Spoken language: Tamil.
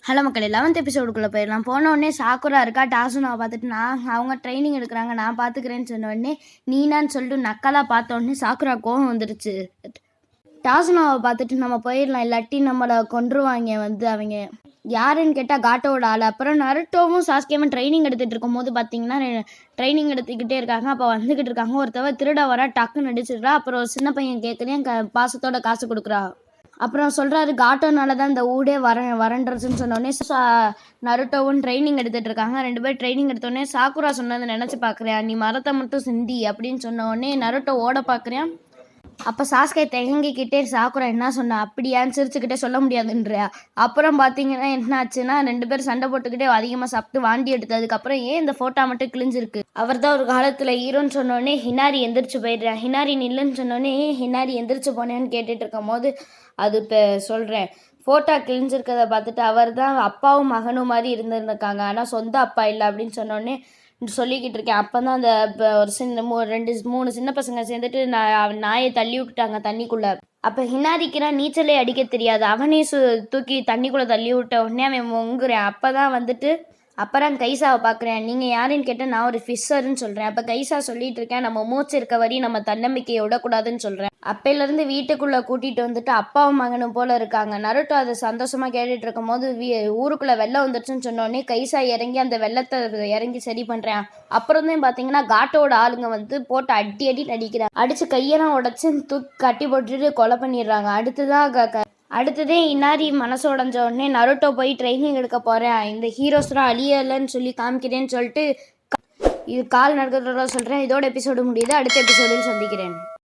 ஹலோ மக்களே, 11th எபிசோடுக்குள்ளே போயிடலாம். போன உடனே சாக்குரா இருக்கா, டாசுனாவை பார்த்துட்டு அவங்க ட்ரைனிங் எடுக்கிறாங்க, நான் பார்த்துக்கிறேன்னு சொன்ன உடனே நீனான்னு சொல்லிட்டு நக்கலாக பார்த்த உடனே சாக்குரா கோவம் வந்துருச்சு. டாசுனாவை பார்த்துட்டு நம்ம போயிடலாம், இல்லாட்டி நம்மளை கொன்றுவாங்க. அவங்க யாருன்னு கேட்டால் காட்டோட ஆள். அப்புறம் நருட்டோவும் சாஸ்கேவும் ட்ரைனிங் எடுத்துகிட்டு இருக்கும் போது பார்த்தீங்கன்னா ட்ரைனிங் எடுத்துக்கிட்டே இருக்காங்க. அப்போ வந்துக்கிட்டு இருக்காங்க, ஒருத்தவ திருட வர டக்குன்னு நடிச்சிடுறா. அப்புறம் சின்ன பையன் கேட்குறேன், பாசத்தோட காசு கொடுக்குறா. அப்புறம் சொல்கிறாரு, காட்டோனால தான் இந்த ஊடே வரன்றதுன்னு சொன்னோடனே நருட்டோவும் ட்ரைனிங் எடுத்துகிட்டு இருக்காங்க. 2 பேர் ட்ரைனிங் எடுத்தோடனே சாக்குரா சொன்னதை நினச்சி பார்க்குறியா, நீ மரத்தை மட்டும் சிந்தி அப்படின்னு சொன்னோடனே நருட்டோ ஓட பார்க்குறியான். அப்போ சாஸ்கே தயங்கிக்கிட்டே சாக்குரா என்ன சொன்னா அப்படியான்னு சிரிச்சுக்கிட்டே சொல்ல முடியாதுன்றியா. அப்புறம் பார்த்தீங்கன்னா என்ன ஆச்சுன்னா 2 பேர் சண்டை போட்டுக்கிட்டே அதிகமாக சாப்பிட்டு வாண்டி எடுத்ததுக்கப்புறம் ஏன் இந்த ஃபோட்டோ மட்டும் கிழிஞ்சிருக்கு, அவர் தான் ஒரு காலத்தில் ஹீரோன்னு சொன்னோடனே ஹினாரி எந்திரிச்சு போயிடுறேன். ஹினாரி நில்லுன்னு சொன்னோடனே ஹினாரி எந்திரிச்சு போனேன்னு கேட்டுட்டு இருக்கும் போது அது இப்போ சொல்கிறேன், ஃபோட்டோ கிழிஞ்சிருக்கிறத பார்த்துட்டு அவர் தான் அப்பாவும் மகனும் மாதிரி இருந்திருக்காங்க, ஆனால் சொந்த அப்பா இல்லை அப்படின்னு சொன்னோடனே சொல்லிக்கிட்டு இருக்கேன். அப்போ தான் அந்த ஒரு 2-3 சின்ன பசங்க சேர்ந்துட்டு நாயை தள்ளி விட்டுட்டாங்க தண்ணிக்குள்ளே. அப்போ ஹினாரிக்குனா நீச்சலே அடிக்க தெரியாது, அவனையும் தூக்கி தண்ணிக்குள்ளே தள்ளி விட்ட உடனே அவன் முங்குறேன். அப்போ தான் வந்துட்டு அப்புறம் கைசாவை பார்க்குறேன், நீங்கள் யாருன்னு கேட்டால் நான் ஒரு ஃபிஷர்ன்னு சொல்கிறேன். அப்போ கைசா சொல்லிட்டு இருக்கேன், நம்ம மூச்சு இருக்க வரையும் நம்ம தன்னம்பிக்கையை விடக்கூடாதுன்னு சொல்கிறேன். அப்பையிலேருந்து வீட்டுக்குள்ளே கூட்டிகிட்டு வந்துட்டு அப்பாவும் மகனும் போல் இருக்காங்க. நருட்டோ அதை சந்தோஷமாக கேட்டுட்டு இருக்கும் போது ஊருக்குள்ளே வெள்ளம் வந்துருச்சுன்னு சொன்னோடனே கைசா இறங்கி அந்த வெள்ளத்தை இறங்கி சரி பண்ணுறேன். அப்புறம் தான் பார்த்தீங்கன்னா காட்டோட ஆளுங்க வந்து போட்டு அடி நடிக்கிறாங்க, அடித்து கையெல்லாம் உடச்சி தூக்கி கட்டி போட்டுட்டு கொலை பண்ணிடுறாங்க. அடுத்ததே இனாரி மனசு உடஞ்ச உடனே நருட்டோ போய் ட்ரைனிங் எடுக்க போகிறேன், இந்த ஹீரோஸ்லாம் அழியலைன்னு சொல்லி காமிக்கிறேன்னு சொல்லிட்டு இது கால் நடக்கிறதோட சொல்கிறேன். இதோட எபிசோடு முடியுது, அடுத்த எபிசோடில் சந்திக்கிறேன்.